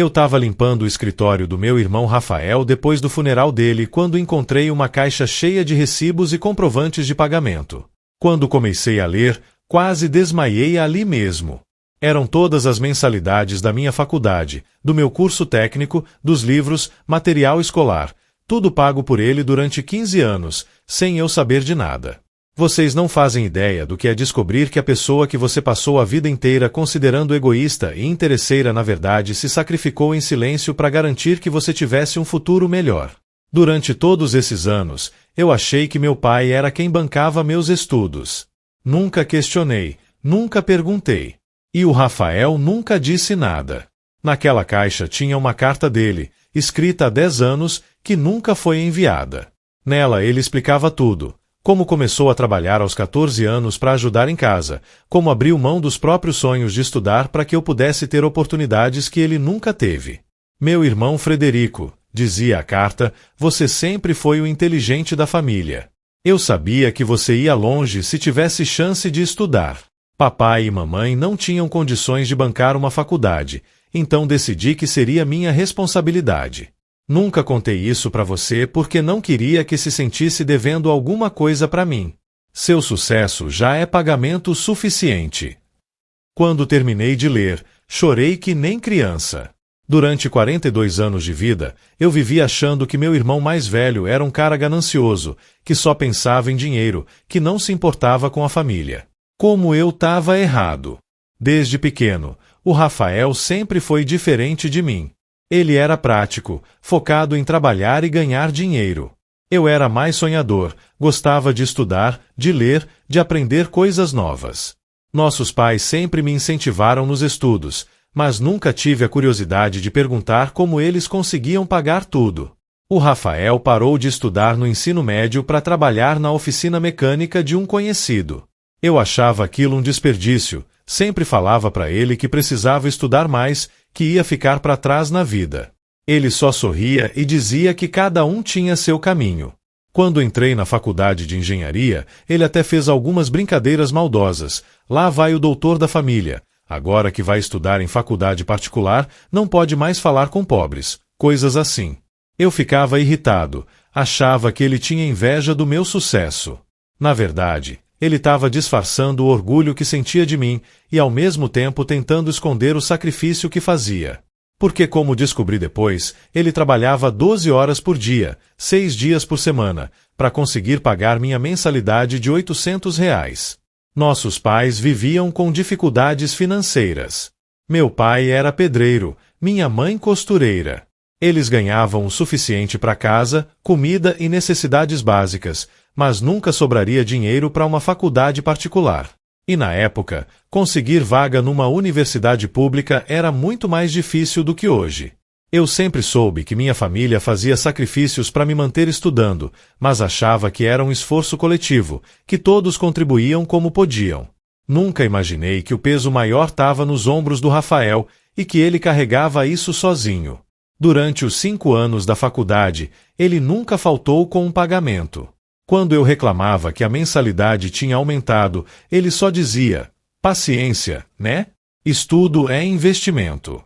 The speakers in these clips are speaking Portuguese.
Eu estava limpando o escritório do meu irmão Rafael depois do funeral dele quando encontrei uma caixa cheia de recibos e comprovantes de pagamento. Quando comecei a ler, quase desmaiei ali mesmo. Eram todas as mensalidades da minha faculdade, do meu curso técnico, dos livros, material escolar, tudo pago por ele durante 15 anos, sem eu saber de nada. Vocês não fazem ideia do que é descobrir que a pessoa que você passou a vida inteira considerando egoísta e interesseira na verdade se sacrificou em silêncio para garantir que você tivesse um futuro melhor. Durante todos esses anos, eu achei que meu pai era quem bancava meus estudos. Nunca questionei, nunca perguntei. E o Rafael nunca disse nada. Naquela caixa tinha uma carta dele, escrita há 10 anos, que nunca foi enviada. Nela ele explicava tudo. Como começou a trabalhar aos 14 anos para ajudar em casa, como abriu mão dos próprios sonhos de estudar para que eu pudesse ter oportunidades que ele nunca teve. Meu irmão Frederico, dizia a carta, você sempre foi o inteligente da família. Eu sabia que você ia longe se tivesse chance de estudar. Papai e mamãe não tinham condições de bancar uma faculdade, então decidi que seria minha responsabilidade. Nunca contei isso para você porque não queria que se sentisse devendo alguma coisa para mim. Seu sucesso já é pagamento suficiente. Quando terminei de ler, chorei que nem criança. Durante 42 anos de vida, eu vivi achando que meu irmão mais velho era um cara ganancioso, que só pensava em dinheiro, que não se importava com a família. Como eu estava errado. Desde pequeno, o Rafael sempre foi diferente de mim. Ele era prático, focado em trabalhar e ganhar dinheiro. Eu era mais sonhador, gostava de estudar, de ler, de aprender coisas novas. Nossos pais sempre me incentivaram nos estudos, mas nunca tive a curiosidade de perguntar como eles conseguiam pagar tudo. O Rafael parou de estudar no ensino médio para trabalhar na oficina mecânica de um conhecido. Eu achava aquilo um desperdício, sempre falava para ele que precisava estudar mais, que ia ficar para trás na vida. Ele só sorria e dizia que cada um tinha seu caminho. Quando entrei na faculdade de engenharia, ele até fez algumas brincadeiras maldosas. Lá vai o doutor da família. Agora que vai estudar em faculdade particular, não pode mais falar com pobres. Coisas assim. Eu ficava irritado. Achava que ele tinha inveja do meu sucesso. Na verdade, ele estava disfarçando o orgulho que sentia de mim e ao mesmo tempo tentando esconder o sacrifício que fazia. Porque, como descobri depois, ele trabalhava 12 horas por dia, 6 dias por semana, para conseguir pagar minha mensalidade de R$ 800. Nossos pais viviam com dificuldades financeiras. Meu pai era pedreiro, minha mãe costureira. Eles ganhavam o suficiente para casa, comida e necessidades básicas, mas nunca sobraria dinheiro para uma faculdade particular. E na época, conseguir vaga numa universidade pública era muito mais difícil do que hoje. Eu sempre soube que minha família fazia sacrifícios para me manter estudando, mas achava que era um esforço coletivo, que todos contribuíam como podiam. Nunca imaginei que o peso maior estava nos ombros do Rafael e que ele carregava isso sozinho. Durante os 5 anos da faculdade, ele nunca faltou com um pagamento. Quando eu reclamava que a mensalidade tinha aumentado, ele só dizia, paciência, né? Estudo é investimento.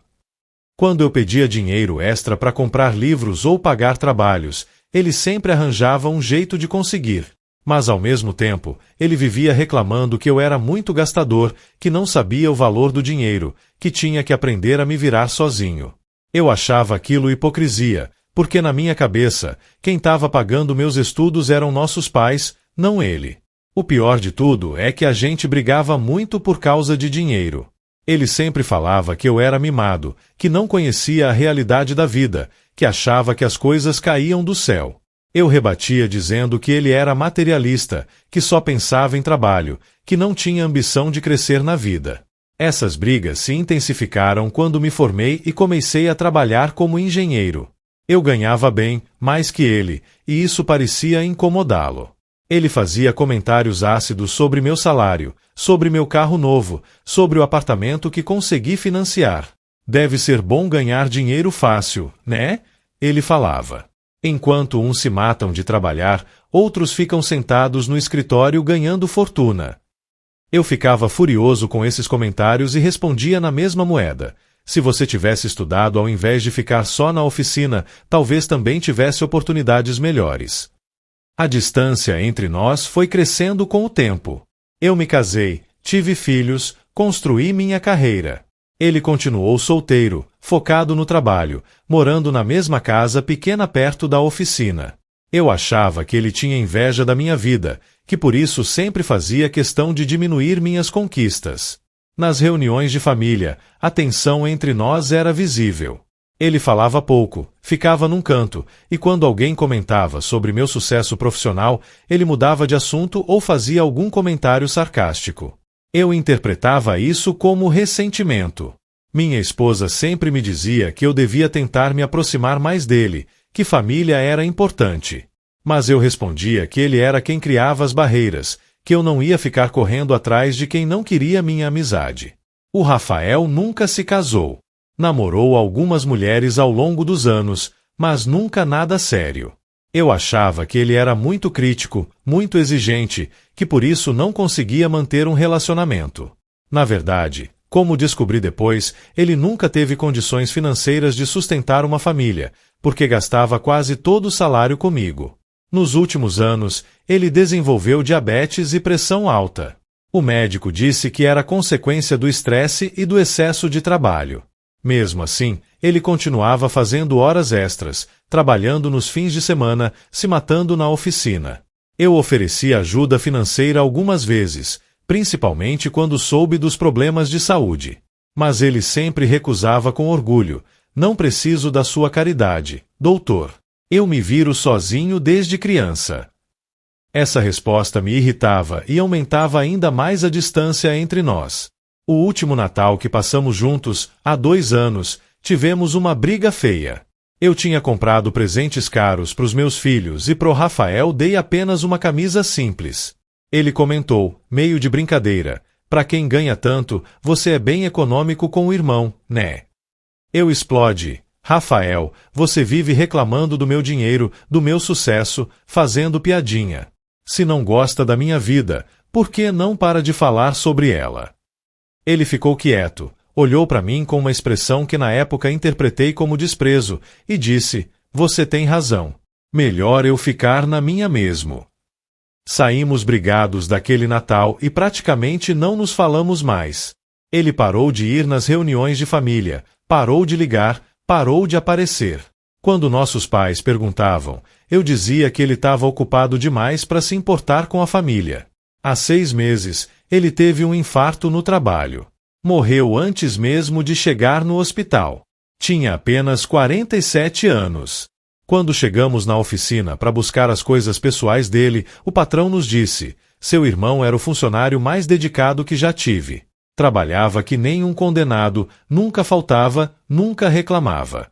Quando eu pedia dinheiro extra para comprar livros ou pagar trabalhos, ele sempre arranjava um jeito de conseguir. Mas ao mesmo tempo, ele vivia reclamando que eu era muito gastador, que não sabia o valor do dinheiro, que tinha que aprender a me virar sozinho. Eu achava aquilo hipocrisia, porque na minha cabeça, quem estava pagando meus estudos eram nossos pais, não ele. O pior de tudo é que a gente brigava muito por causa de dinheiro. Ele sempre falava que eu era mimado, que não conhecia a realidade da vida, que achava que as coisas caíam do céu. Eu rebatia dizendo que ele era materialista, que só pensava em trabalho, que não tinha ambição de crescer na vida. Essas brigas se intensificaram quando me formei e comecei a trabalhar como engenheiro. Eu ganhava bem, mais que ele, e isso parecia incomodá-lo. Ele fazia comentários ácidos sobre meu salário, sobre meu carro novo, sobre o apartamento que consegui financiar. Deve ser bom ganhar dinheiro fácil, né? Ele falava. Enquanto uns se matam de trabalhar, outros ficam sentados no escritório ganhando fortuna. Eu ficava furioso com esses comentários e respondia na mesma moeda. Se você tivesse estudado ao invés de ficar só na oficina, talvez também tivesse oportunidades melhores. A distância entre nós foi crescendo com o tempo. Eu me casei, tive filhos, construí minha carreira. Ele continuou solteiro, focado no trabalho, morando na mesma casa pequena perto da oficina. Eu achava que ele tinha inveja da minha vida, que por isso sempre fazia questão de diminuir minhas conquistas. Nas reuniões de família, a tensão entre nós era visível. Ele falava pouco, ficava num canto, e quando alguém comentava sobre meu sucesso profissional, ele mudava de assunto ou fazia algum comentário sarcástico. Eu interpretava isso como ressentimento. Minha esposa sempre me dizia que eu devia tentar me aproximar mais dele, que família era importante. Mas eu respondia que ele era quem criava as barreiras, que eu não ia ficar correndo atrás de quem não queria minha amizade. O Rafael nunca se casou. Namorou algumas mulheres ao longo dos anos, mas nunca nada sério. Eu achava que ele era muito crítico, muito exigente, que por isso não conseguia manter um relacionamento. Na verdade, como descobri depois, ele nunca teve condições financeiras de sustentar uma família, porque gastava quase todo o salário comigo. Nos últimos anos, ele desenvolveu diabetes e pressão alta. O médico disse que era consequência do estresse e do excesso de trabalho. Mesmo assim, ele continuava fazendo horas extras, trabalhando nos fins de semana, se matando na oficina. Eu ofereci ajuda financeira algumas vezes, principalmente quando soube dos problemas de saúde. Mas ele sempre recusava com orgulho: não preciso da sua caridade, doutor. Eu me viro sozinho desde criança. Essa resposta me irritava e aumentava ainda mais a distância entre nós. O último Natal que passamos juntos, há 2 anos, tivemos uma briga feia. Eu tinha comprado presentes caros para os meus filhos e pro Rafael dei apenas uma camisa simples. Ele comentou, meio de brincadeira: para quem ganha tanto, você é bem econômico com o irmão, né? Eu explodi: Rafael, você vive reclamando do meu dinheiro, do meu sucesso, fazendo piadinha. Se não gosta da minha vida, por que não para de falar sobre ela? Ele ficou quieto, olhou para mim com uma expressão que na época interpretei como desprezo, e disse: você tem razão. Melhor eu ficar na minha mesmo. Saímos brigados daquele Natal e praticamente não nos falamos mais. Ele parou de ir nas reuniões de família, parou de ligar, parou de aparecer. Quando nossos pais perguntavam, eu dizia que ele estava ocupado demais para se importar com a família. Há 6 meses, ele teve um infarto no trabalho. Morreu antes mesmo de chegar no hospital. Tinha apenas 47 anos. Quando chegamos na oficina para buscar as coisas pessoais dele, o patrão nos disse: seu irmão era o funcionário mais dedicado que já tive. Trabalhava que nem um condenado, nunca faltava, nunca reclamava.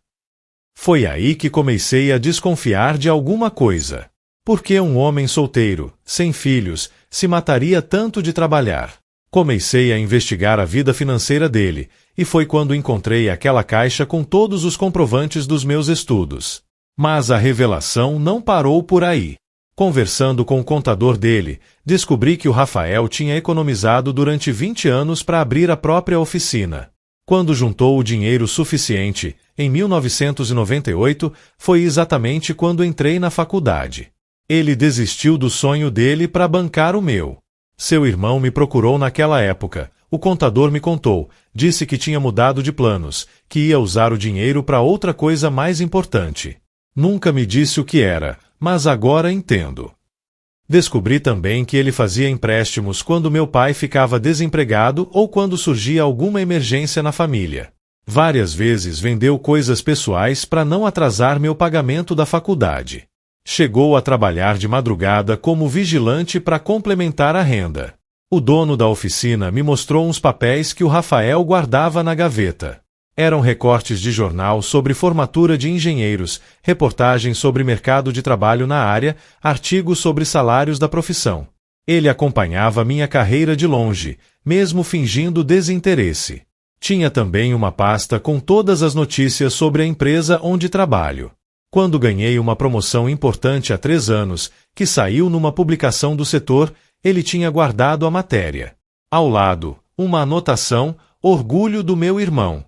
Foi aí que comecei a desconfiar de alguma coisa. Por que um homem solteiro, sem filhos, se mataria tanto de trabalhar? Comecei a investigar a vida financeira dele, e foi quando encontrei aquela caixa com todos os comprovantes dos meus estudos. Mas a revelação não parou por aí. Conversando com o contador dele, descobri que o Rafael tinha economizado durante 20 anos para abrir a própria oficina. Quando juntou o dinheiro suficiente, em 1998, foi exatamente quando entrei na faculdade. Ele desistiu do sonho dele para bancar o meu. Seu irmão me procurou naquela época. O contador me contou, disse que tinha mudado de planos, que ia usar o dinheiro para outra coisa mais importante. Nunca me disse o que era, mas agora entendo. Descobri também que ele fazia empréstimos quando meu pai ficava desempregado ou quando surgia alguma emergência na família. Várias vezes vendeu coisas pessoais para não atrasar meu pagamento da faculdade. Chegou a trabalhar de madrugada como vigilante para complementar a renda. O dono da oficina me mostrou uns papéis que o Rafael guardava na gaveta. Eram recortes de jornal sobre formatura de engenheiros, reportagens sobre mercado de trabalho na área, artigos sobre salários da profissão. Ele acompanhava minha carreira de longe, mesmo fingindo desinteresse. Tinha também uma pasta com todas as notícias sobre a empresa onde trabalho. Quando ganhei uma promoção importante há 3 anos, que saiu numa publicação do setor, ele tinha guardado a matéria. Ao lado, uma anotação: orgulho do meu irmão.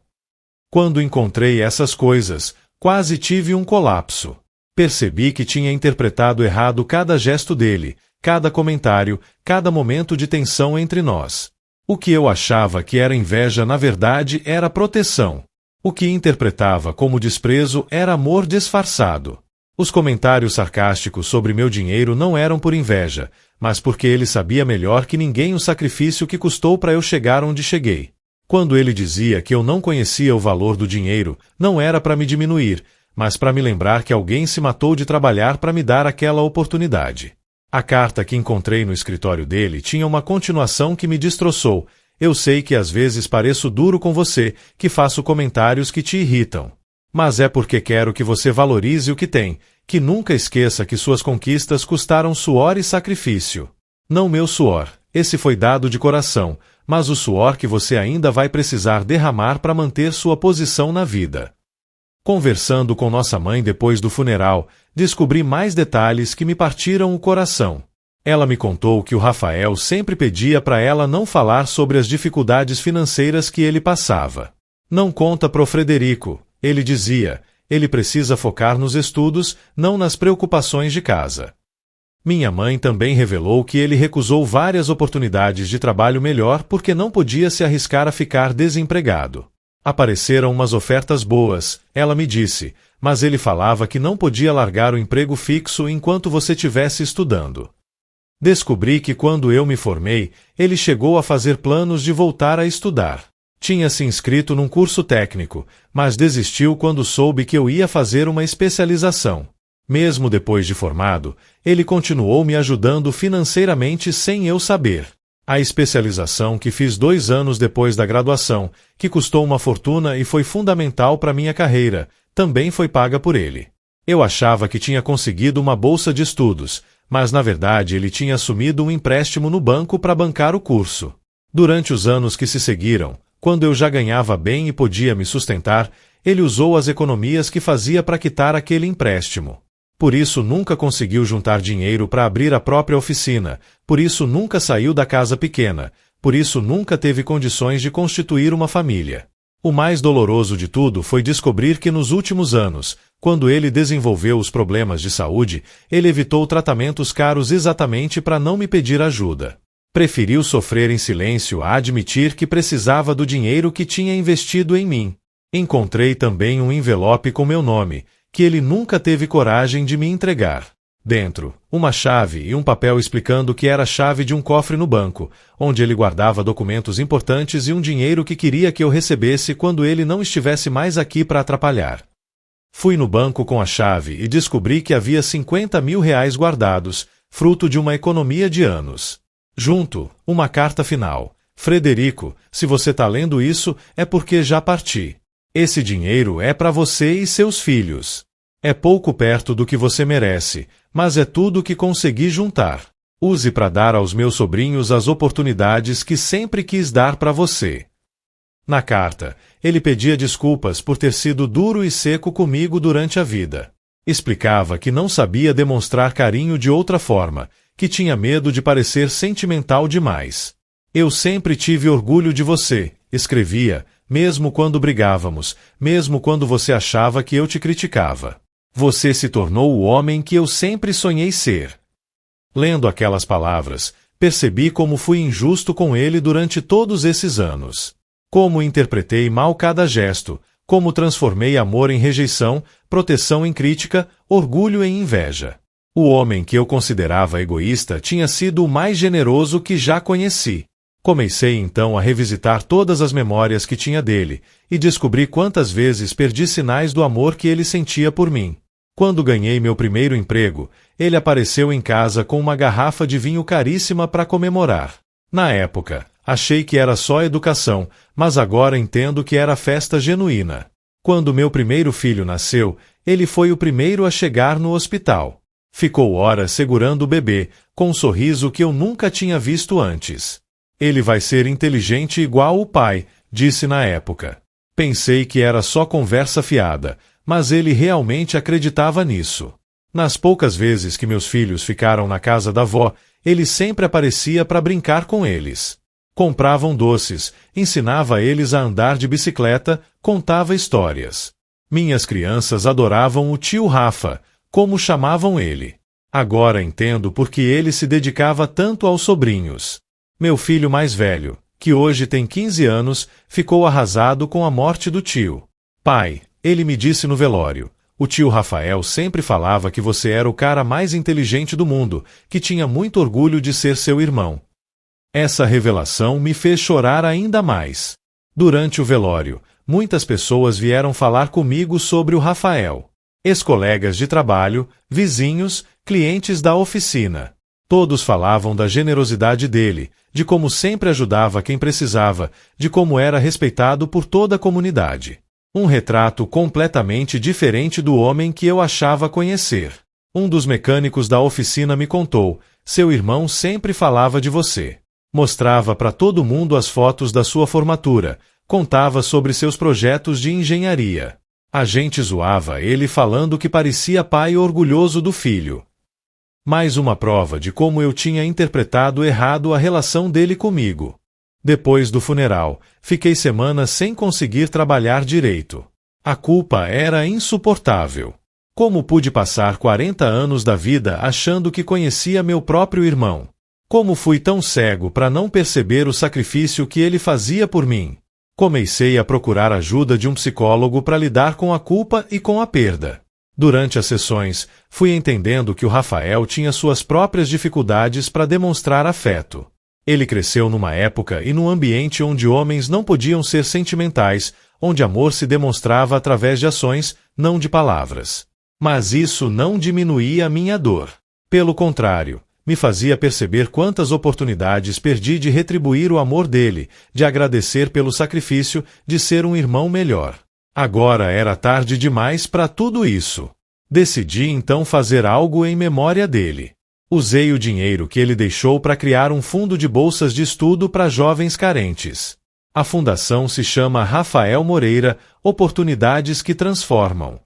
Quando encontrei essas coisas, quase tive um colapso. Percebi que tinha interpretado errado cada gesto dele, cada comentário, cada momento de tensão entre nós. O que eu achava que era inveja na verdade era proteção. O que interpretava como desprezo era amor disfarçado. Os comentários sarcásticos sobre meu dinheiro não eram por inveja, mas porque ele sabia melhor que ninguém o sacrifício que custou para eu chegar onde cheguei. Quando ele dizia que eu não conhecia o valor do dinheiro, não era para me diminuir, mas para me lembrar que alguém se matou de trabalhar para me dar aquela oportunidade. A carta que encontrei no escritório dele tinha uma continuação que me destroçou. Eu sei que às vezes pareço duro com você, que faço comentários que te irritam. Mas é porque quero que você valorize o que tem, que nunca esqueça que suas conquistas custaram suor e sacrifício. Não meu suor, esse foi dado de coração, mas o suor que você ainda vai precisar derramar para manter sua posição na vida. Conversando com nossa mãe depois do funeral, descobri mais detalhes que me partiram o coração. Ela me contou que o Rafael sempre pedia para ela não falar sobre as dificuldades financeiras que ele passava. Não conta pro Frederico, ele dizia, ele precisa focar nos estudos, não nas preocupações de casa. Minha mãe também revelou que ele recusou várias oportunidades de trabalho melhor porque não podia se arriscar a ficar desempregado. Apareceram umas ofertas boas, ela me disse, mas ele falava que não podia largar o emprego fixo enquanto você estivesse estudando. Descobri que quando eu me formei, ele chegou a fazer planos de voltar a estudar. Tinha se inscrito num curso técnico, mas desistiu quando soube que eu ia fazer uma especialização. Mesmo depois de formado, ele continuou me ajudando financeiramente sem eu saber. A especialização que fiz 2 anos depois da graduação, que custou uma fortuna e foi fundamental para minha carreira, também foi paga por ele. Eu achava que tinha conseguido uma bolsa de estudos, mas na verdade ele tinha assumido um empréstimo no banco para bancar o curso. Durante os anos que se seguiram, quando eu já ganhava bem e podia me sustentar, ele usou as economias que fazia para quitar aquele empréstimo. Por isso nunca conseguiu juntar dinheiro para abrir a própria oficina, por isso nunca saiu da casa pequena, por isso nunca teve condições de constituir uma família. O mais doloroso de tudo foi descobrir que nos últimos anos, quando ele desenvolveu os problemas de saúde, ele evitou tratamentos caros exatamente para não me pedir ajuda. Preferiu sofrer em silêncio a admitir que precisava do dinheiro que tinha investido em mim. Encontrei também um envelope com meu nome, que ele nunca teve coragem de me entregar. Dentro, uma chave e um papel explicando que era a chave de um cofre no banco, onde ele guardava documentos importantes e um dinheiro que queria que eu recebesse quando ele não estivesse mais aqui para atrapalhar. Fui no banco com a chave e descobri que havia 50 mil reais guardados, fruto de uma economia de anos. Junto, uma carta final. Frederico, se você está lendo isso, é porque já parti. Esse dinheiro é para você e seus filhos. É pouco perto do que você merece, mas é tudo que consegui juntar. Use para dar aos meus sobrinhos as oportunidades que sempre quis dar para você. Na carta, ele pedia desculpas por ter sido duro e seco comigo durante a vida. Explicava que não sabia demonstrar carinho de outra forma, que tinha medo de parecer sentimental demais. Eu sempre tive orgulho de você, escrevia, mesmo quando brigávamos, mesmo quando você achava que eu te criticava. Você se tornou o homem que eu sempre sonhei ser. Lendo aquelas palavras, percebi como fui injusto com ele durante todos esses anos. Como interpretei mal cada gesto, como transformei amor em rejeição, proteção em crítica, orgulho em inveja. O homem que eu considerava egoísta tinha sido o mais generoso que já conheci. Comecei então a revisitar todas as memórias que tinha dele, e descobri quantas vezes perdi sinais do amor que ele sentia por mim. Quando ganhei meu primeiro emprego, ele apareceu em casa com uma garrafa de vinho caríssima para comemorar. Na época, achei que era só educação, mas agora entendo que era festa genuína. Quando meu primeiro filho nasceu, ele foi o primeiro a chegar no hospital. Ficou horas segurando o bebê, com um sorriso que eu nunca tinha visto antes. Ele vai ser inteligente igual o pai, disse na época. Pensei que era só conversa fiada, mas ele realmente acreditava nisso. Nas poucas vezes que meus filhos ficaram na casa da avó, ele sempre aparecia para brincar com eles. Compravam doces, ensinava eles a andar de bicicleta, contava histórias. Minhas crianças adoravam o tio Rafa, como chamavam ele. Agora entendo por que ele se dedicava tanto aos sobrinhos. Meu filho mais velho, que hoje tem 15 anos, ficou arrasado com a morte do tio. Pai, ele me disse no velório, o tio Rafael sempre falava que você era o cara mais inteligente do mundo, que tinha muito orgulho de ser seu irmão. Essa revelação me fez chorar ainda mais. Durante o velório, muitas pessoas vieram falar comigo sobre o Rafael. Ex-colegas de trabalho, vizinhos, clientes da oficina. Todos falavam da generosidade dele, de como sempre ajudava quem precisava, de como era respeitado por toda a comunidade. Um retrato completamente diferente do homem que eu achava conhecer. Um dos mecânicos da oficina me contou, seu irmão sempre falava de você. Mostrava para todo mundo as fotos da sua formatura, contava sobre seus projetos de engenharia. A gente zoava ele falando que parecia pai orgulhoso do filho. Mais uma prova de como eu tinha interpretado errado a relação dele comigo. Depois do funeral, fiquei semanas sem conseguir trabalhar direito. A culpa era insuportável. Como pude passar 40 anos da vida achando que conhecia meu próprio irmão? Como fui tão cego para não perceber o sacrifício que ele fazia por mim? Comecei a procurar ajuda de um psicólogo para lidar com a culpa e com a perda. Durante as sessões, fui entendendo que o Rafael tinha suas próprias dificuldades para demonstrar afeto. Ele cresceu numa época e num ambiente onde homens não podiam ser sentimentais, onde amor se demonstrava através de ações, não de palavras. Mas isso não diminuía a minha dor. Pelo contrário, me fazia perceber quantas oportunidades perdi de retribuir o amor dele, de agradecer pelo sacrifício, de ser um irmão melhor. Agora era tarde demais para tudo isso. Decidi então fazer algo em memória dele. Usei o dinheiro que ele deixou para criar um fundo de bolsas de estudo para jovens carentes. A fundação se chama Rafael Moreira, Oportunidades que Transformam.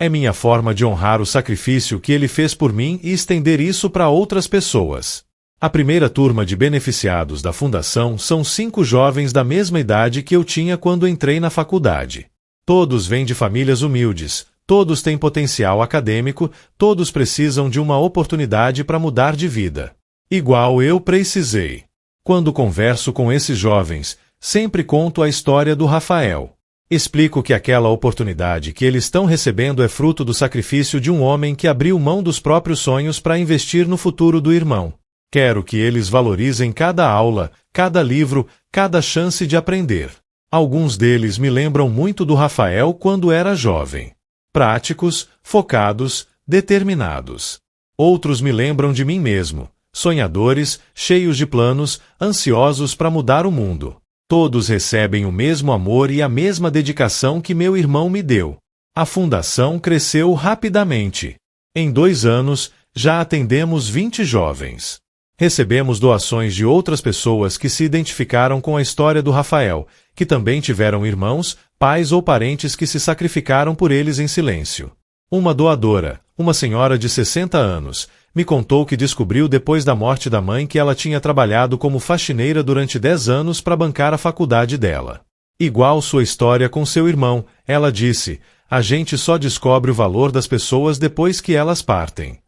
É minha forma de honrar o sacrifício que ele fez por mim e estender isso para outras pessoas. A primeira turma de beneficiados da fundação são 5 jovens da mesma idade que eu tinha quando entrei na faculdade. Todos vêm de famílias humildes, todos têm potencial acadêmico, todos precisam de uma oportunidade para mudar de vida. Igual eu precisei. Quando converso com esses jovens, sempre conto a história do Rafael. Explico que aquela oportunidade que eles estão recebendo é fruto do sacrifício de um homem que abriu mão dos próprios sonhos para investir no futuro do irmão. Quero que eles valorizem cada aula, cada livro, cada chance de aprender. Alguns deles me lembram muito do Rafael quando era jovem. Práticos, focados, determinados. Outros me lembram de mim mesmo, sonhadores, cheios de planos, ansiosos para mudar o mundo. Todos recebem o mesmo amor e a mesma dedicação que meu irmão me deu. A fundação cresceu rapidamente. Em 2 anos, já atendemos 20 jovens. Recebemos doações de outras pessoas que se identificaram com a história do Rafael, que também tiveram irmãos, pais ou parentes que se sacrificaram por eles em silêncio. Uma doadora, uma senhora de 60 anos, me contou que descobriu depois da morte da mãe que ela tinha trabalhado como faxineira durante 10 anos para bancar a faculdade dela. Igual sua história com seu irmão, ela disse, a gente só descobre o valor das pessoas depois que elas partem.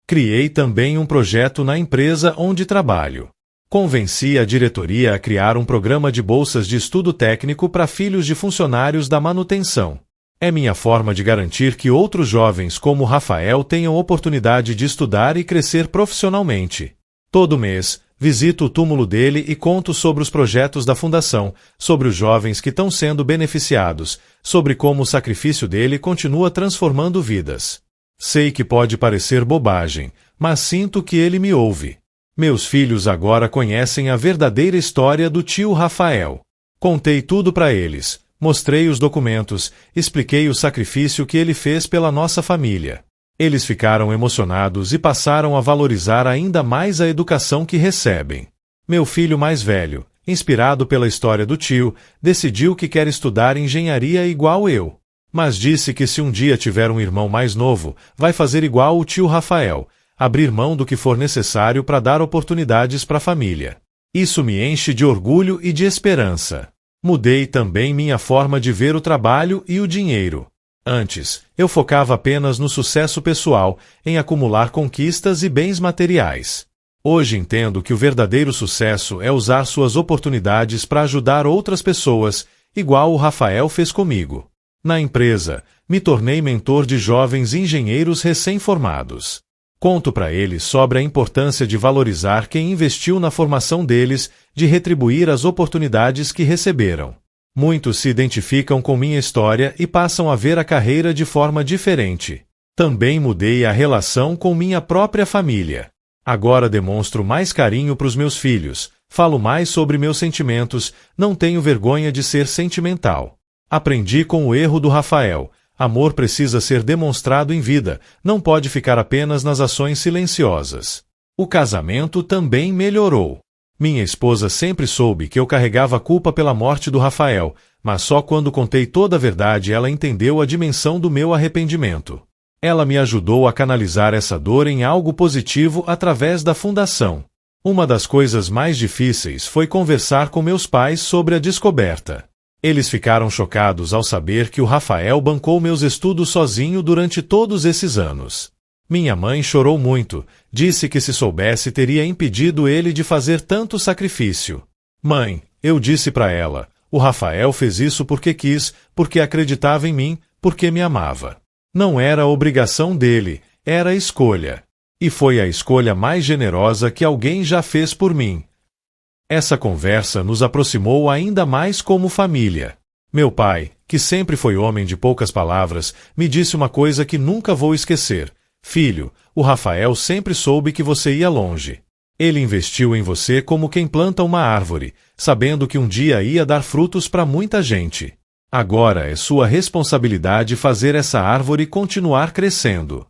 Criei também um projeto na empresa onde trabalho. Convenci a diretoria a criar um programa de bolsas de estudo técnico para filhos de funcionários da manutenção. É minha forma de garantir que outros jovens como Rafael tenham oportunidade de estudar e crescer profissionalmente. Todo mês, visito o túmulo dele e conto sobre os projetos da fundação, sobre os jovens que estão sendo beneficiados, sobre como o sacrifício dele continua transformando vidas. Sei que pode parecer bobagem, mas sinto que ele me ouve. Meus filhos agora conhecem a verdadeira história do tio Rafael. Contei tudo para eles. Mostrei os documentos, expliquei o sacrifício que ele fez pela nossa família. Eles ficaram emocionados e passaram a valorizar ainda mais a educação que recebem. Meu filho mais velho, inspirado pela história do tio, decidiu que quer estudar engenharia igual eu. Mas disse que se um dia tiver um irmão mais novo, vai fazer igual o tio Rafael, abrir mão do que for necessário para dar oportunidades para a família. Isso me enche de orgulho e de esperança. Mudei também minha forma de ver o trabalho e o dinheiro. Antes, eu focava apenas no sucesso pessoal, em acumular conquistas e bens materiais. Hoje entendo que o verdadeiro sucesso é usar suas oportunidades para ajudar outras pessoas, igual o Rafael fez comigo. Na empresa, me tornei mentor de jovens engenheiros recém-formados. Conto para eles sobre a importância de valorizar quem investiu na formação deles, de retribuir as oportunidades que receberam. Muitos se identificam com minha história e passam a ver a carreira de forma diferente. Também mudei a relação com minha própria família. Agora demonstro mais carinho para os meus filhos, falo mais sobre meus sentimentos, não tenho vergonha de ser sentimental. Aprendi com o erro do Rafael. Amor precisa ser demonstrado em vida, não pode ficar apenas nas ações silenciosas. O casamento também melhorou. Minha esposa sempre soube que eu carregava a culpa pela morte do Rafael, mas só quando contei toda a verdade ela entendeu a dimensão do meu arrependimento. Ela me ajudou a canalizar essa dor em algo positivo através da fundação. Uma das coisas mais difíceis foi conversar com meus pais sobre a descoberta. Eles ficaram chocados ao saber que o Rafael bancou meus estudos sozinho durante todos esses anos. Minha mãe chorou muito, disse que se soubesse teria impedido ele de fazer tanto sacrifício. Mãe, eu disse para ela, o Rafael fez isso porque quis, porque acreditava em mim, porque me amava. Não era obrigação dele, era escolha. E foi a escolha mais generosa que alguém já fez por mim. Essa conversa nos aproximou ainda mais como família. Meu pai, que sempre foi homem de poucas palavras, me disse uma coisa que nunca vou esquecer. Filho, o Rafael sempre soube que você ia longe. Ele investiu em você como quem planta uma árvore, sabendo que um dia ia dar frutos para muita gente. Agora é sua responsabilidade fazer essa árvore continuar crescendo.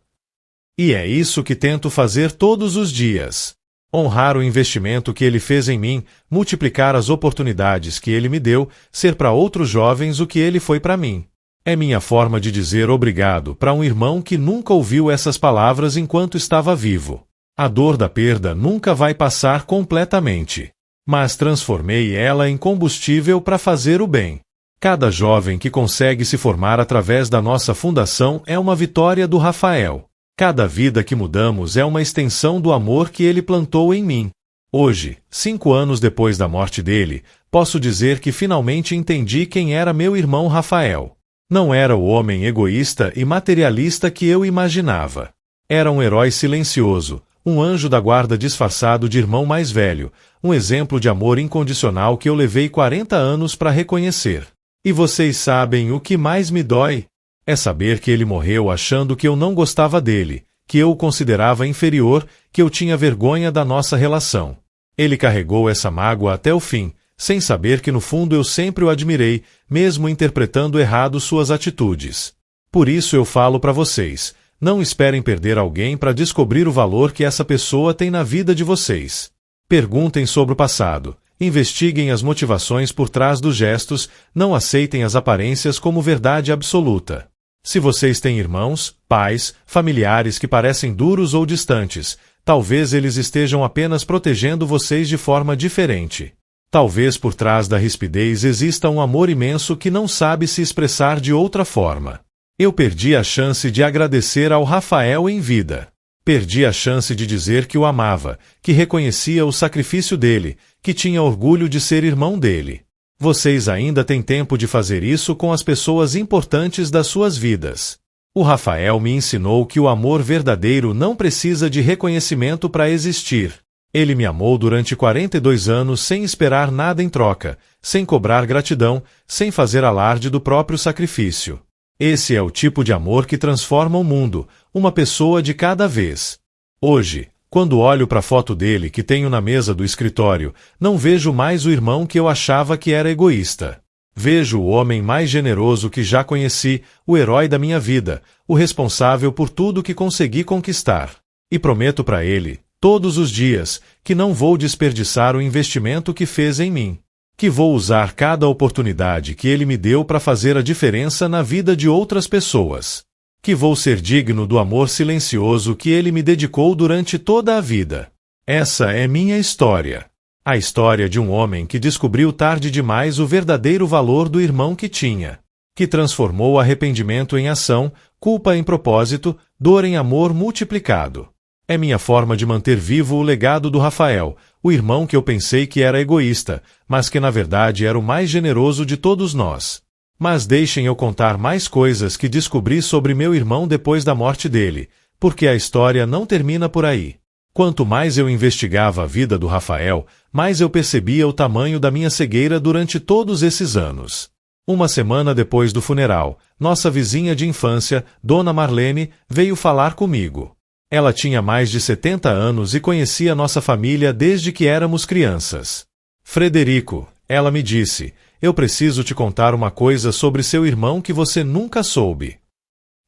E é isso que tento fazer todos os dias. Honrar o investimento que ele fez em mim, multiplicar as oportunidades que ele me deu, ser para outros jovens o que ele foi para mim. É minha forma de dizer obrigado para um irmão que nunca ouviu essas palavras enquanto estava vivo. A dor da perda nunca vai passar completamente. Mas transformei ela em combustível para fazer o bem. Cada jovem que consegue se formar através da nossa fundação é uma vitória do Rafael. Cada vida que mudamos é uma extensão do amor que ele plantou em mim. Hoje, 5 anos depois da morte dele, posso dizer que finalmente entendi quem era meu irmão Rafael. Não era o homem egoísta e materialista que eu imaginava. Era um herói silencioso, um anjo da guarda disfarçado de irmão mais velho, um exemplo de amor incondicional que eu levei 40 anos para reconhecer. E vocês sabem o que mais me dói? É saber que ele morreu achando que eu não gostava dele, que eu o considerava inferior, que eu tinha vergonha da nossa relação. Ele carregou essa mágoa até o fim, sem saber que no fundo eu sempre o admirei, mesmo interpretando errado suas atitudes. Por isso eu falo para vocês, não esperem perder alguém para descobrir o valor que essa pessoa tem na vida de vocês. Perguntem sobre o passado, investiguem as motivações por trás dos gestos, não aceitem as aparências como verdade absoluta. Se vocês têm irmãos, pais, familiares que parecem duros ou distantes, talvez eles estejam apenas protegendo vocês de forma diferente. Talvez por trás da rispidez exista um amor imenso que não sabe se expressar de outra forma. Eu perdi a chance de agradecer ao Rafael em vida. Perdi a chance de dizer que o amava, que reconhecia o sacrifício dele, que tinha orgulho de ser irmão dele. Vocês ainda têm tempo de fazer isso com as pessoas importantes das suas vidas. O Rafael me ensinou que o amor verdadeiro não precisa de reconhecimento para existir. Ele me amou durante 42 anos sem esperar nada em troca, sem cobrar gratidão, sem fazer alarde do próprio sacrifício. Esse é o tipo de amor que transforma o mundo, uma pessoa de cada vez. Hoje, quando olho para a foto dele que tenho na mesa do escritório, não vejo mais o irmão que eu achava que era egoísta. Vejo o homem mais generoso que já conheci, o herói da minha vida, o responsável por tudo que consegui conquistar. E prometo para ele, todos os dias, que não vou desperdiçar o investimento que fez em mim. Que vou usar cada oportunidade que ele me deu para fazer a diferença na vida de outras pessoas. Que vou ser digno do amor silencioso que ele me dedicou durante toda a vida. Essa é minha história. A história de um homem que descobriu tarde demais o verdadeiro valor do irmão que tinha, que transformou arrependimento em ação, culpa em propósito, dor em amor multiplicado. É minha forma de manter vivo o legado do Rafael, o irmão que eu pensei que era egoísta, mas que na verdade era o mais generoso de todos nós. Mas deixem eu contar mais coisas que descobri sobre meu irmão depois da morte dele, porque a história não termina por aí. Quanto mais eu investigava a vida do Rafael, mais eu percebia o tamanho da minha cegueira durante todos esses anos. Uma semana depois do funeral, nossa vizinha de infância, Dona Marlene, veio falar comigo. Ela tinha mais de 70 anos e conhecia nossa família desde que éramos crianças. Frederico, ela me disse, eu preciso te contar uma coisa sobre seu irmão que você nunca soube.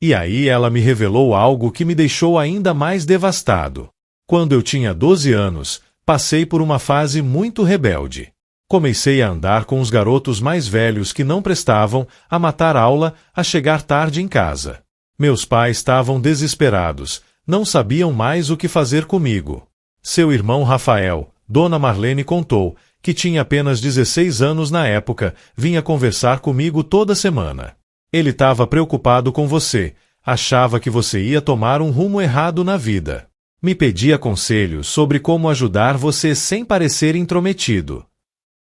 E aí ela me revelou algo que me deixou ainda mais devastado. Quando eu tinha 12 anos, passei por uma fase muito rebelde. Comecei a andar com os garotos mais velhos que não prestavam, a matar aula, a chegar tarde em casa. Meus pais estavam desesperados, não sabiam mais o que fazer comigo. Seu irmão Rafael, Dona Marlene contou, que tinha apenas 16 anos na época, vinha conversar comigo toda semana. Ele estava preocupado com você, achava que você ia tomar um rumo errado na vida. Me pedia conselhos sobre como ajudar você sem parecer intrometido.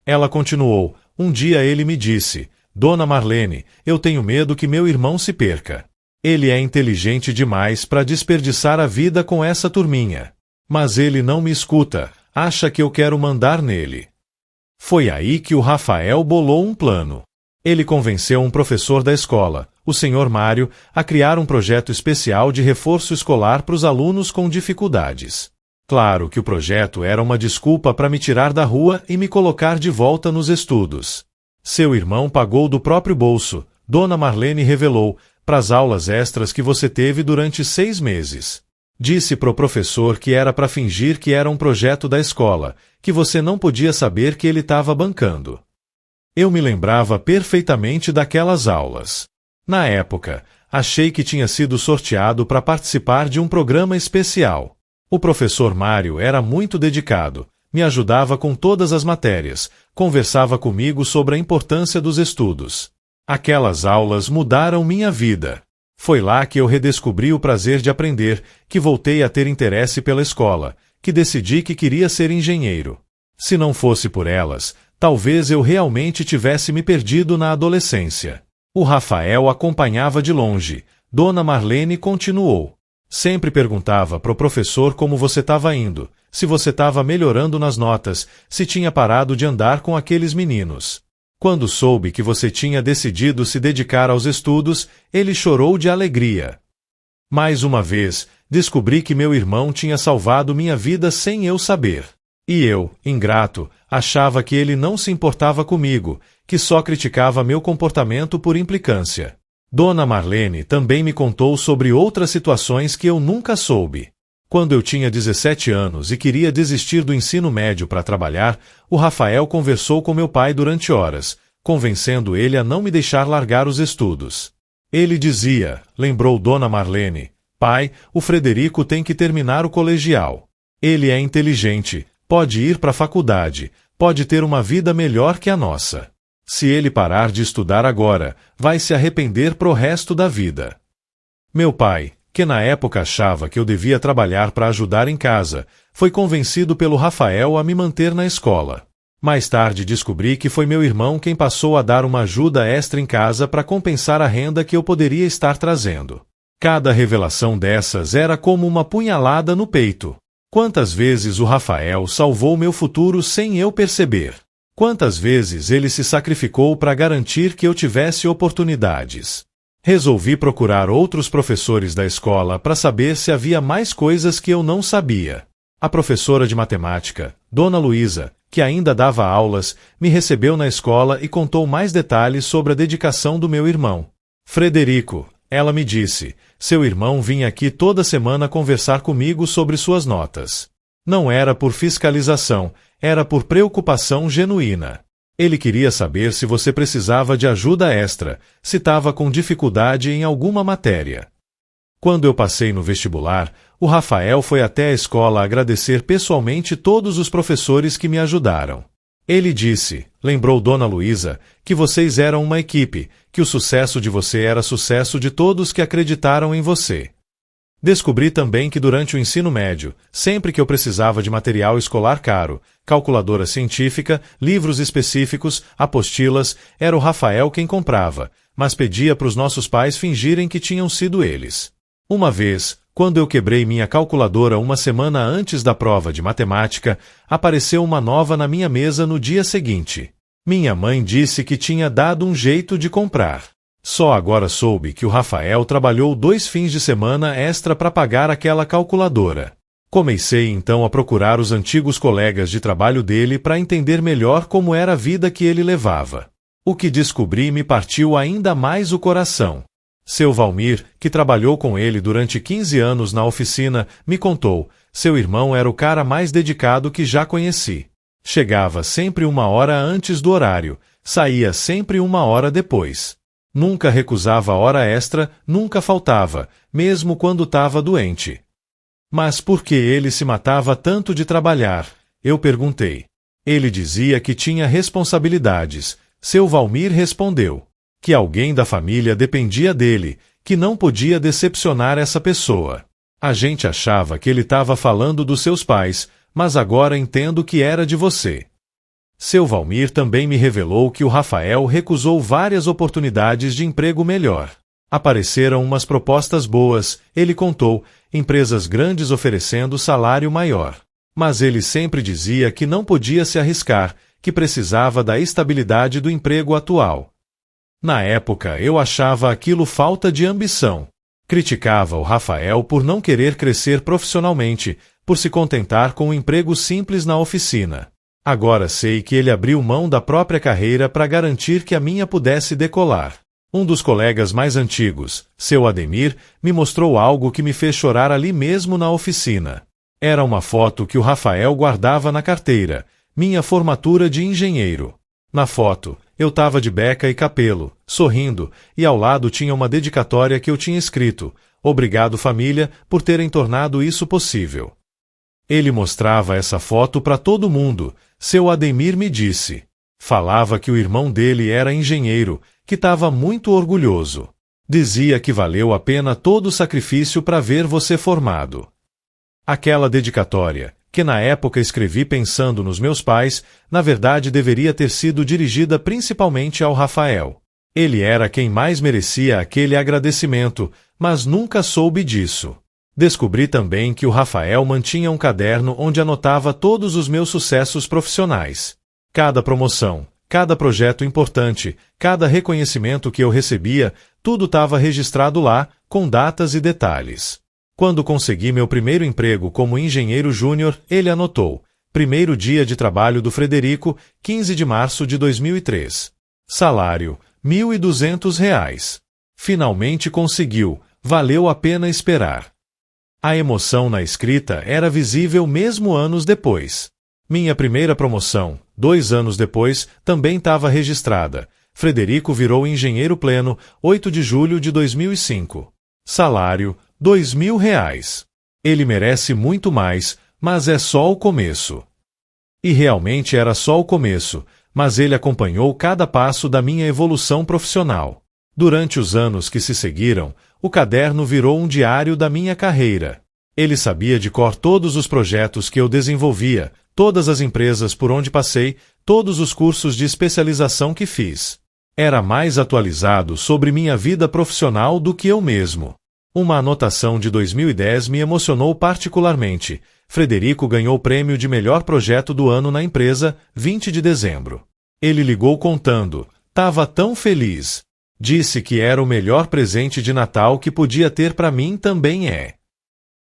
Ela continuou, um dia ele me disse, Dona Marlene, eu tenho medo que meu irmão se perca. Ele é inteligente demais para desperdiçar a vida com essa turminha. Mas ele não me escuta, acha que eu quero mandar nele. Foi aí que o Rafael bolou um plano. Ele convenceu um professor da escola, o Sr. Mário, a criar um projeto especial de reforço escolar para os alunos com dificuldades. Claro que o projeto era uma desculpa para me tirar da rua e me colocar de volta nos estudos. Seu irmão pagou do próprio bolso, Dona Marlene revelou, para as aulas extras que você teve durante 6 meses. Disse pro professor que era para fingir que era um projeto da escola, que você não podia saber que ele estava bancando. Eu me lembrava perfeitamente daquelas aulas. Na época, achei que tinha sido sorteado para participar de um programa especial. O professor Mário era muito dedicado, me ajudava com todas as matérias, conversava comigo sobre a importância dos estudos. Aquelas aulas mudaram minha vida. Foi lá que eu redescobri o prazer de aprender, que voltei a ter interesse pela escola, que decidi que queria ser engenheiro. Se não fosse por elas, talvez eu realmente tivesse me perdido na adolescência. O Rafael acompanhava de longe. Dona Marlene continuou. Sempre perguntava pro professor como você estava indo, se você estava melhorando nas notas, se tinha parado de andar com aqueles meninos. Quando soube que você tinha decidido se dedicar aos estudos, ele chorou de alegria. Mais uma vez, descobri que meu irmão tinha salvado minha vida sem eu saber. E eu, ingrato, achava que ele não se importava comigo, que só criticava meu comportamento por implicância. Dona Marlene também me contou sobre outras situações que eu nunca soube. Quando eu tinha 17 anos e queria desistir do ensino médio para trabalhar, o Rafael conversou com meu pai durante horas, convencendo ele a não me deixar largar os estudos. Ele dizia, lembrou Dona Marlene, pai, o Frederico tem que terminar o colegial. Ele é inteligente, pode ir para a faculdade, pode ter uma vida melhor que a nossa. Se ele parar de estudar agora, vai se arrepender pro resto da vida. Meu pai, que na época achava que eu devia trabalhar para ajudar em casa, foi convencido pelo Rafael a me manter na escola. Mais tarde descobri que foi meu irmão quem passou a dar uma ajuda extra em casa para compensar a renda que eu poderia estar trazendo. Cada revelação dessas era como uma punhalada no peito. Quantas vezes o Rafael salvou meu futuro sem eu perceber? Quantas vezes ele se sacrificou para garantir que eu tivesse oportunidades? Resolvi procurar outros professores da escola para saber se havia mais coisas que eu não sabia. A professora de matemática, Dona Luísa, que ainda dava aulas, me recebeu na escola e contou mais detalhes sobre a dedicação do meu irmão. Frederico, ela me disse, seu irmão vinha aqui toda semana conversar comigo sobre suas notas. Não era por fiscalização, era por preocupação genuína. Ele queria saber se você precisava de ajuda extra, se estava com dificuldade em alguma matéria. Quando eu passei no vestibular, o Rafael foi até a escola agradecer pessoalmente todos os professores que me ajudaram. Ele disse, lembrou Dona Luísa, que vocês eram uma equipe, que o sucesso de você era sucesso de todos que acreditaram em você. Descobri também que durante o ensino médio, sempre que eu precisava de material escolar caro, calculadora científica, livros específicos, apostilas, era o Rafael quem comprava, mas pedia para os nossos pais fingirem que tinham sido eles. Uma vez, quando eu quebrei minha calculadora uma semana antes da prova de matemática, apareceu uma nova na minha mesa no dia seguinte. Minha mãe disse que tinha dado um jeito de comprar. Só agora soube que o Rafael trabalhou 2 fins de semana extra para pagar aquela calculadora. Comecei então a procurar os antigos colegas de trabalho dele para entender melhor como era a vida que ele levava. O que descobri me partiu ainda mais o coração. Seu Valmir, que trabalhou com ele durante 15 anos na oficina, me contou, seu irmão era o cara mais dedicado que já conheci. Chegava sempre 1 hora antes do horário, saía sempre 1 hora depois. Nunca recusava hora extra, nunca faltava, mesmo quando estava doente. Mas por que ele se matava tanto de trabalhar? Eu perguntei. Ele dizia que tinha responsabilidades. Seu Valmir respondeu que alguém da família dependia dele, que não podia decepcionar essa pessoa. A gente achava que ele estava falando dos seus pais, mas agora entendo que era de você. Seu Valmir também me revelou que o Rafael recusou várias oportunidades de emprego melhor. Apareceram umas propostas boas, ele contou, empresas grandes oferecendo salário maior. Mas ele sempre dizia que não podia se arriscar, que precisava da estabilidade do emprego atual. Na época, eu achava aquilo falta de ambição. Criticava o Rafael por não querer crescer profissionalmente, por se contentar com um emprego simples na oficina. Agora sei que ele abriu mão da própria carreira para garantir que a minha pudesse decolar. Um dos colegas mais antigos, seu Ademir, me mostrou algo que me fez chorar ali mesmo na oficina. Era uma foto que o Rafael guardava na carteira, minha formatura de engenheiro. Na foto, eu estava de beca e capelo, sorrindo, e ao lado tinha uma dedicatória que eu tinha escrito: "Obrigado, família, por terem tornado isso possível." Ele mostrava essa foto para todo mundo, seu Ademir me disse. Falava que o irmão dele era engenheiro, que estava muito orgulhoso. Dizia que valeu a pena todo o sacrifício para ver você formado. Aquela dedicatória, que na época escrevi pensando nos meus pais, na verdade deveria ter sido dirigida principalmente ao Rafael. Ele era quem mais merecia aquele agradecimento, mas nunca soube disso. Descobri também que o Rafael mantinha um caderno onde anotava todos os meus sucessos profissionais. Cada promoção, cada projeto importante, cada reconhecimento que eu recebia, tudo estava registrado lá, com datas e detalhes. Quando consegui meu primeiro emprego como engenheiro júnior, ele anotou: primeiro dia de trabalho do Frederico, 15 de março de 2003. Salário, R$1.200. Finalmente conseguiu, valeu a pena esperar. A emoção na escrita era visível mesmo anos depois. Minha primeira promoção, 2 anos depois, também estava registrada. Frederico virou engenheiro pleno, 8 de julho de 2005. Salário, R$2.000. Ele merece muito mais, mas é só o começo. E realmente era só o começo, mas ele acompanhou cada passo da minha evolução profissional. Durante os anos que se seguiram, o caderno virou um diário da minha carreira. Ele sabia de cor todos os projetos que eu desenvolvia, todas as empresas por onde passei, todos os cursos de especialização que fiz. Era mais atualizado sobre minha vida profissional do que eu mesmo. Uma anotação de 2010 me emocionou particularmente. Frederico ganhou o prêmio de melhor projeto do ano na empresa, 20 de dezembro. Ele ligou contando: "Tava tão feliz." Disse que era o melhor presente de Natal que podia ter para mim também é.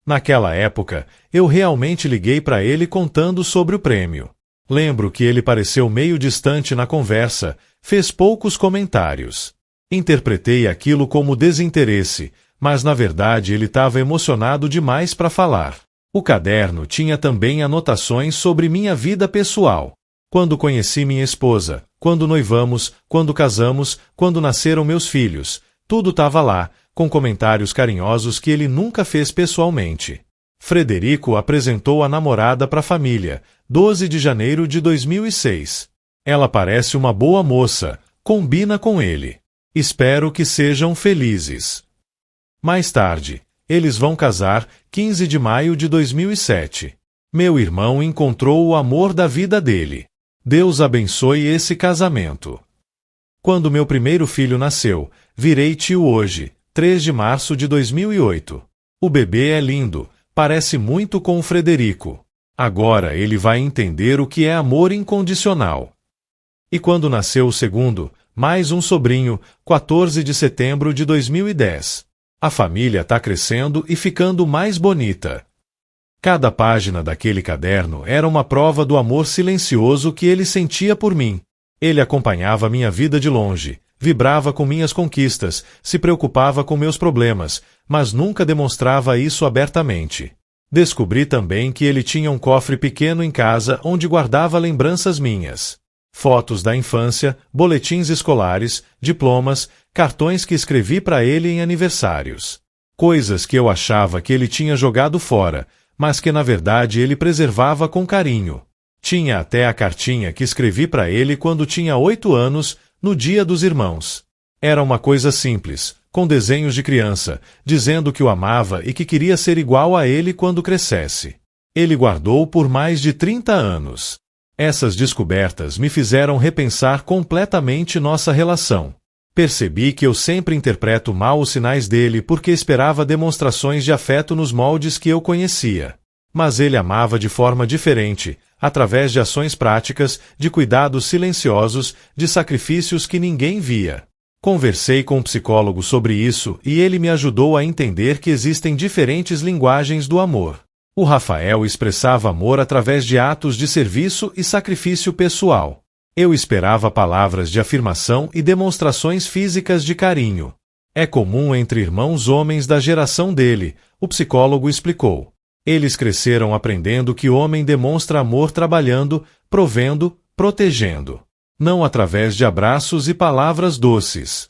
Naquela época, eu realmente liguei para ele contando sobre o prêmio. Lembro que ele pareceu meio distante na conversa, fez poucos comentários. Interpretei aquilo como desinteresse, mas na verdade ele estava emocionado demais para falar. O caderno tinha também anotações sobre minha vida pessoal. Quando conheci minha esposa, quando noivamos, quando casamos, quando nasceram meus filhos, tudo estava lá, com comentários carinhosos que ele nunca fez pessoalmente. Frederico apresentou a namorada para a família, 12 de janeiro de 2006. Ela parece uma boa moça, combina com ele. Espero que sejam felizes. Mais tarde, eles vão casar, 15 de maio de 2007. Meu irmão encontrou o amor da vida dele. Deus abençoe esse casamento. Quando meu primeiro filho nasceu, virei tio hoje, 3 de março de 2008. O bebê é lindo, parece muito com o Frederico. Agora ele vai entender o que é amor incondicional. E quando nasceu o segundo, mais um sobrinho, 14 de setembro de 2010. A família está crescendo e ficando mais bonita. Cada página daquele caderno era uma prova do amor silencioso que ele sentia por mim. Ele acompanhava minha vida de longe, vibrava com minhas conquistas, se preocupava com meus problemas, mas nunca demonstrava isso abertamente. Descobri também que ele tinha um cofre pequeno em casa onde guardava lembranças minhas. Fotos da infância, boletins escolares, diplomas, cartões que escrevi para ele em aniversários. Coisas que eu achava que ele tinha jogado fora, mas que na verdade ele preservava com carinho. Tinha até a cartinha que escrevi para ele quando tinha 8 anos, no Dia dos Irmãos. Era uma coisa simples, com desenhos de criança, dizendo que o amava e que queria ser igual a ele quando crescesse. Ele guardou por mais de 30 anos. Essas descobertas me fizeram repensar completamente nossa relação. Percebi que eu sempre interpreto mal os sinais dele porque esperava demonstrações de afeto nos moldes que eu conhecia. Mas ele amava de forma diferente, através de ações práticas, de cuidados silenciosos, de sacrifícios que ninguém via. Conversei com um psicólogo sobre isso e ele me ajudou a entender que existem diferentes linguagens do amor. O Rafael expressava amor através de atos de serviço e sacrifício pessoal. Eu esperava palavras de afirmação e demonstrações físicas de carinho. É comum entre irmãos homens da geração dele, o psicólogo explicou. Eles cresceram aprendendo que o homem demonstra amor trabalhando, provendo, protegendo. Não através de abraços e palavras doces.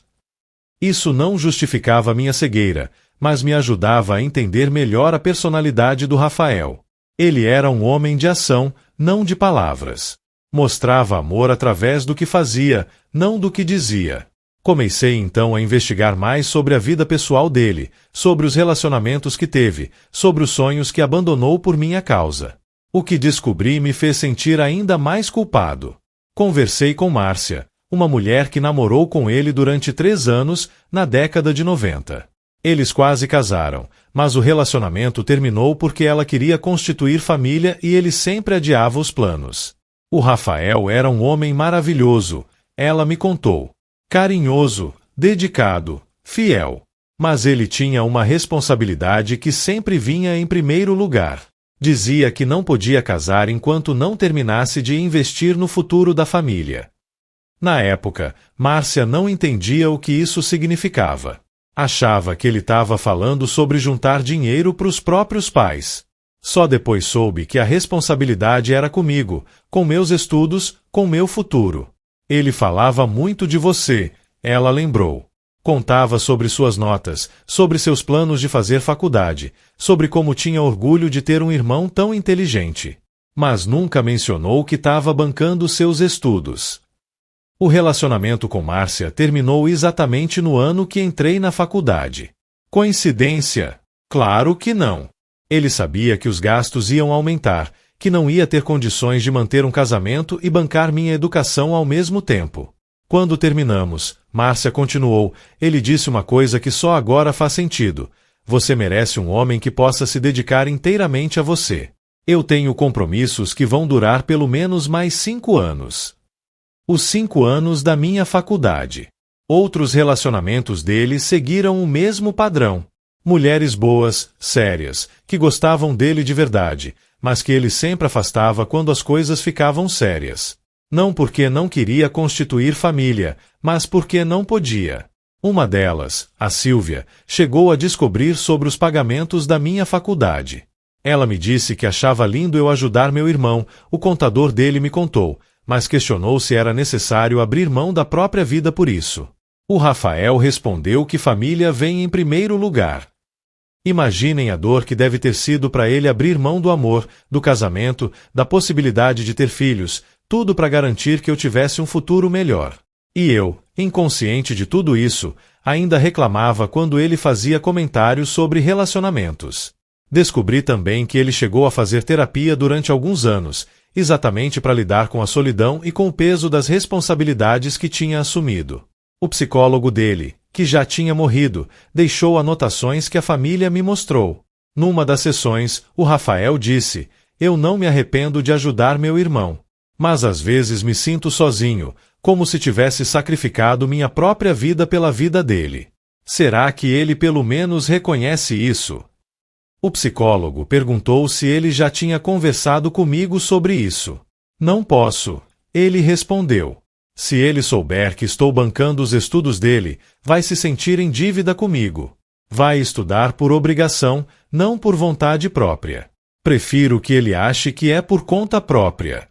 Isso não justificava minha cegueira, mas me ajudava a entender melhor a personalidade do Rafael. Ele era um homem de ação, não de palavras. Mostrava amor através do que fazia, não do que dizia. Comecei então a investigar mais sobre a vida pessoal dele, sobre os relacionamentos que teve, sobre os sonhos que abandonou por minha causa. O que descobri me fez sentir ainda mais culpado. Conversei com Márcia, uma mulher que namorou com ele durante 3 anos, na década de 90. Eles quase casaram, mas o relacionamento terminou porque ela queria constituir família e ele sempre adiava os planos. O Rafael era um homem maravilhoso, ela me contou. Carinhoso, dedicado, fiel. Mas ele tinha uma responsabilidade que sempre vinha em primeiro lugar. Dizia que não podia casar enquanto não terminasse de investir no futuro da família. Na época, Márcia não entendia o que isso significava. Achava que ele estava falando sobre juntar dinheiro para os próprios pais. Só depois soube que a responsabilidade era comigo, com meus estudos, com meu futuro. Ele falava muito de você, ela lembrou. Contava sobre suas notas, sobre seus planos de fazer faculdade, sobre como tinha orgulho de ter um irmão tão inteligente. Mas nunca mencionou que estava bancando seus estudos. O relacionamento com Márcia terminou exatamente no ano que entrei na faculdade. Coincidência? Claro que não. Ele sabia que os gastos iam aumentar, que não ia ter condições de manter um casamento e bancar minha educação ao mesmo tempo. Quando terminamos, Márcia continuou, ele disse uma coisa que só agora faz sentido. Você merece um homem que possa se dedicar inteiramente a você. Eu tenho compromissos que vão durar pelo menos mais 5 anos. Os 5 anos da minha faculdade. Outros relacionamentos dele seguiram o mesmo padrão. Mulheres boas, sérias, que gostavam dele de verdade, mas que ele sempre afastava quando as coisas ficavam sérias. Não porque não queria constituir família, mas porque não podia. Uma delas, a Silvia, chegou a descobrir sobre os pagamentos da minha faculdade. Ela me disse que achava lindo eu ajudar meu irmão, o contador dele me contou, mas questionou se era necessário abrir mão da própria vida por isso. O Rafael respondeu que família vem em primeiro lugar. Imaginem a dor que deve ter sido para ele abrir mão do amor, do casamento, da possibilidade de ter filhos, tudo para garantir que eu tivesse um futuro melhor. E eu, inconsciente de tudo isso, ainda reclamava quando ele fazia comentários sobre relacionamentos. Descobri também que ele chegou a fazer terapia durante alguns anos, exatamente para lidar com a solidão e com o peso das responsabilidades que tinha assumido. O psicólogo dele, que já tinha morrido, deixou anotações que a família me mostrou. Numa das sessões, o Rafael disse: "Eu não me arrependo de ajudar meu irmão, mas às vezes me sinto sozinho, como se tivesse sacrificado minha própria vida pela vida dele. Será que ele pelo menos reconhece isso?" O psicólogo perguntou se ele já tinha conversado comigo sobre isso. "Não posso", ele respondeu. "Se ele souber que estou bancando os estudos dele, vai se sentir em dívida comigo. Vai estudar por obrigação, não por vontade própria. Prefiro que ele ache que é por conta própria."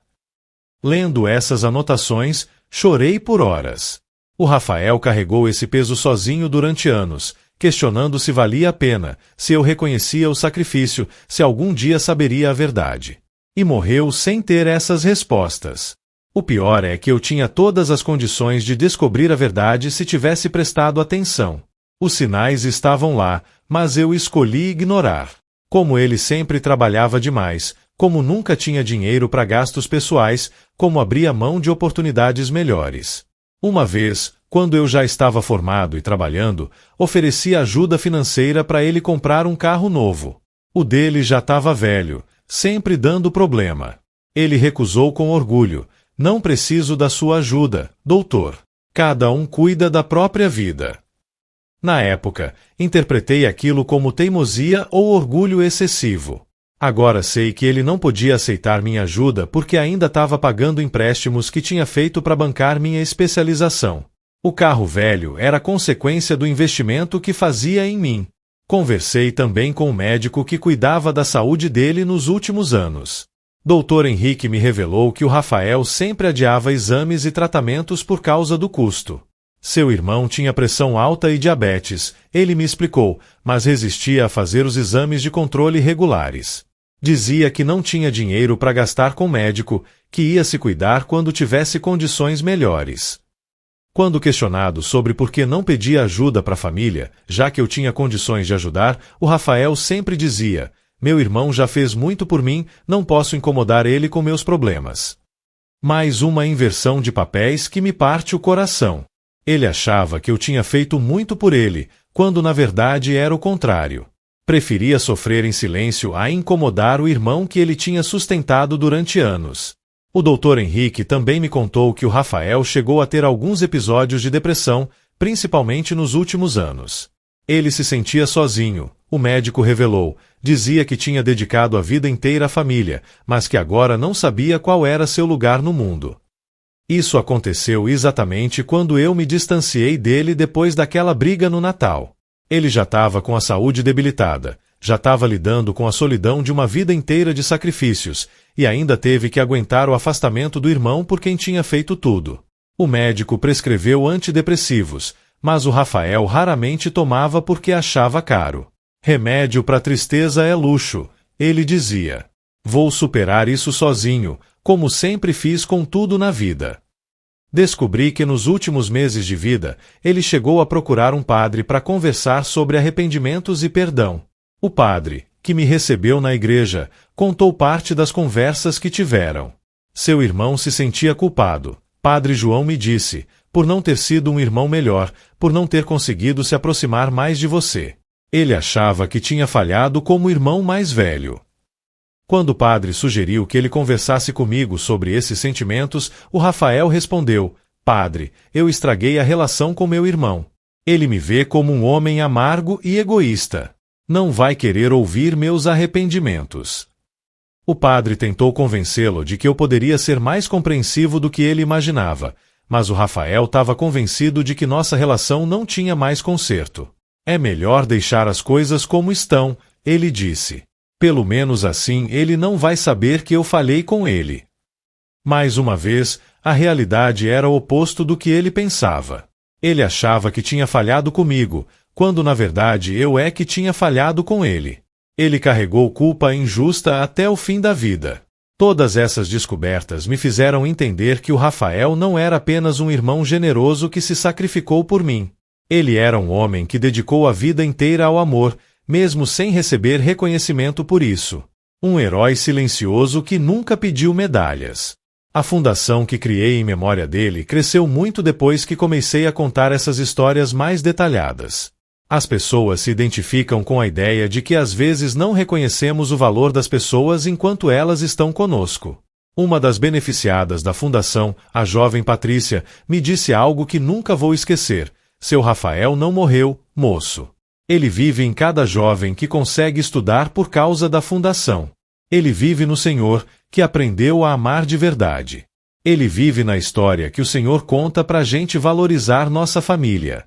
Lendo essas anotações, chorei por horas. O Rafael carregou esse peso sozinho durante anos, questionando se valia a pena, se eu reconhecia o sacrifício, se algum dia saberia a verdade. E morreu sem ter essas respostas. O pior é que eu tinha todas as condições de descobrir a verdade se tivesse prestado atenção. Os sinais estavam lá, mas eu escolhi ignorar. Como ele sempre trabalhava demais, como nunca tinha dinheiro para gastos pessoais, como abria mão de oportunidades melhores. Uma vez, quando eu já estava formado e trabalhando, ofereci ajuda financeira para ele comprar um carro novo. O dele já estava velho, sempre dando problema. Ele recusou com orgulho: "Não preciso da sua ajuda, doutor. Cada um cuida da própria vida." Na época, interpretei aquilo como teimosia ou orgulho excessivo. Agora sei que ele não podia aceitar minha ajuda porque ainda estava pagando empréstimos que tinha feito para bancar minha especialização. O carro velho era consequência do investimento que fazia em mim. Conversei também com o médico que cuidava da saúde dele nos últimos anos. Dr. Henrique me revelou que o Rafael sempre adiava exames e tratamentos por causa do custo. Seu irmão tinha pressão alta e diabetes, ele me explicou, mas resistia a fazer os exames de controle regulares. Dizia que não tinha dinheiro para gastar com médico, que ia se cuidar quando tivesse condições melhores. Quando questionado sobre por que não pedia ajuda para a família, já que eu tinha condições de ajudar, o Rafael sempre dizia: "Meu irmão já fez muito por mim, não posso incomodar ele com meus problemas." Mais uma inversão de papéis que me parte o coração. Ele achava que eu tinha feito muito por ele, quando na verdade era o contrário. Preferia sofrer em silêncio a incomodar o irmão que ele tinha sustentado durante anos. O Dr. Henrique também me contou que o Rafael chegou a ter alguns episódios de depressão, principalmente nos últimos anos. Ele se sentia sozinho, o médico revelou, dizia que tinha dedicado a vida inteira à família, mas que agora não sabia qual era seu lugar no mundo. Isso aconteceu exatamente quando eu me distanciei dele depois daquela briga no Natal. Ele já estava com a saúde debilitada, já estava lidando com a solidão de uma vida inteira de sacrifícios, e ainda teve que aguentar o afastamento do irmão por quem tinha feito tudo. O médico prescreveu antidepressivos, mas o Rafael raramente tomava porque achava caro. "Remédio para tristeza é luxo", ele dizia. "Vou superar isso sozinho, como sempre fiz com tudo na vida." Descobri que nos últimos meses de vida, ele chegou a procurar um padre para conversar sobre arrependimentos e perdão. O padre, que me recebeu na igreja, contou parte das conversas que tiveram. Seu irmão se sentia culpado. Padre João me disse, por não ter sido um irmão melhor, por não ter conseguido se aproximar mais de você. Ele achava que tinha falhado como irmão mais velho. Quando o padre sugeriu que ele conversasse comigo sobre esses sentimentos, o Rafael respondeu: "Padre, eu estraguei a relação com meu irmão. Ele me vê como um homem amargo e egoísta. Não vai querer ouvir meus arrependimentos." O padre tentou convencê-lo de que eu poderia ser mais compreensivo do que ele imaginava, mas o Rafael estava convencido de que nossa relação não tinha mais conserto. "É melhor deixar as coisas como estão", ele disse. "Pelo menos assim ele não vai saber que eu falhei com ele." Mais uma vez, a realidade era o oposto do que ele pensava. Ele achava que tinha falhado comigo, quando na verdade eu é que tinha falhado com ele. Ele carregou culpa injusta até o fim da vida. Todas essas descobertas me fizeram entender que o Rafael não era apenas um irmão generoso que se sacrificou por mim. Ele era um homem que dedicou a vida inteira ao amor, mesmo sem receber reconhecimento por isso. Um herói silencioso que nunca pediu medalhas. A fundação que criei em memória dele cresceu muito depois que comecei a contar essas histórias mais detalhadas. As pessoas se identificam com a ideia de que às vezes não reconhecemos o valor das pessoas enquanto elas estão conosco. Uma das beneficiadas da fundação, a jovem Patrícia, me disse algo que nunca vou esquecer: seu Rafael não morreu, moço. Ele vive em cada jovem que consegue estudar por causa da fundação. Ele vive no Senhor, que aprendeu a amar de verdade. Ele vive na história que o Senhor conta pra gente valorizar nossa família.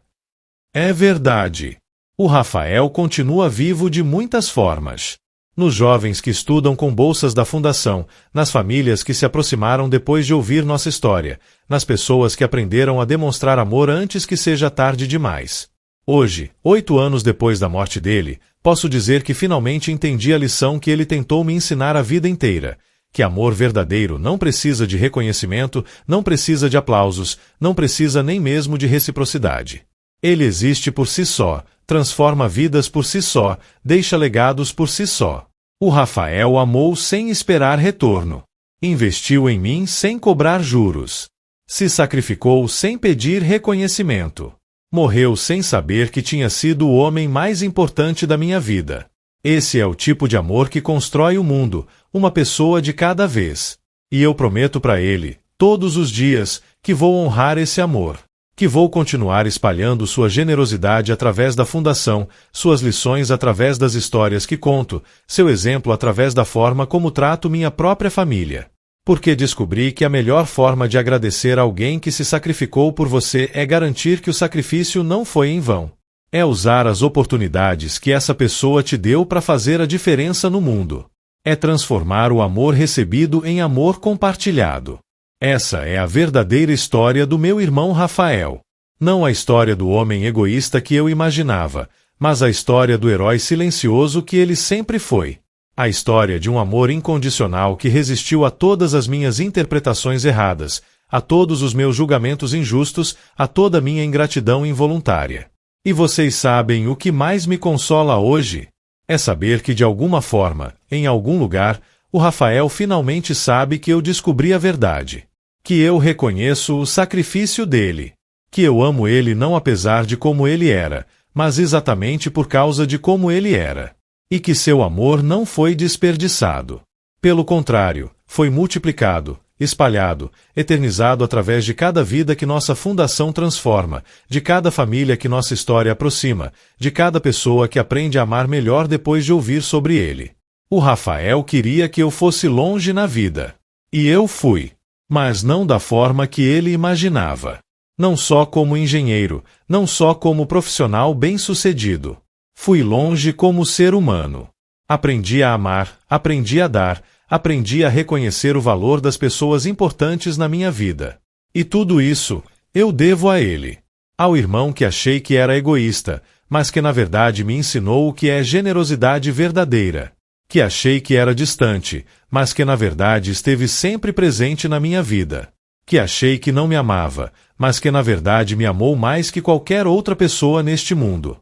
É verdade. O Rafael continua vivo de muitas formas. Nos jovens que estudam com bolsas da fundação, nas famílias que se aproximaram depois de ouvir nossa história, nas pessoas que aprenderam a demonstrar amor antes que seja tarde demais. Hoje, 8 anos depois da morte dele, posso dizer que finalmente entendi a lição que ele tentou me ensinar a vida inteira, que amor verdadeiro não precisa de reconhecimento, não precisa de aplausos, não precisa nem mesmo de reciprocidade. Ele existe por si só, transforma vidas por si só, deixa legados por si só. O Rafael amou sem esperar retorno. Investiu em mim sem cobrar juros. Se sacrificou sem pedir reconhecimento. Morreu sem saber que tinha sido o homem mais importante da minha vida. Esse é o tipo de amor que constrói o mundo, uma pessoa de cada vez. E eu prometo para ele, todos os dias, que vou honrar esse amor. Que vou continuar espalhando sua generosidade através da fundação, suas lições através das histórias que conto, seu exemplo através da forma como trato minha própria família. Porque descobri que a melhor forma de agradecer alguém que se sacrificou por você é garantir que o sacrifício não foi em vão. É usar as oportunidades que essa pessoa te deu para fazer a diferença no mundo. É transformar o amor recebido em amor compartilhado. Essa é a verdadeira história do meu irmão Rafael. Não a história do homem egoísta que eu imaginava, mas a história do herói silencioso que ele sempre foi. A história de um amor incondicional que resistiu a todas as minhas interpretações erradas, a todos os meus julgamentos injustos, a toda minha ingratidão involuntária. E vocês sabem o que mais me consola hoje? É saber que de alguma forma, em algum lugar, o Rafael finalmente sabe que eu descobri a verdade. Que eu reconheço o sacrifício dele. Que eu amo ele não apesar de como ele era, mas exatamente por causa de como ele era. E que seu amor não foi desperdiçado. Pelo contrário, foi multiplicado, espalhado, eternizado através de cada vida que nossa fundação transforma, de cada família que nossa história aproxima, de cada pessoa que aprende a amar melhor depois de ouvir sobre ele. O Rafael queria que eu fosse longe na vida. E eu fui. Mas não da forma que ele imaginava. Não só como engenheiro, não só como profissional bem-sucedido. Fui longe como ser humano. Aprendi a amar, aprendi a dar, aprendi a reconhecer o valor das pessoas importantes na minha vida. E tudo isso, eu devo a ele. Ao irmão que achei que era egoísta, mas que na verdade me ensinou o que é generosidade verdadeira. Que achei que era distante, mas que na verdade esteve sempre presente na minha vida. Que achei que não me amava, mas que na verdade me amou mais que qualquer outra pessoa neste mundo.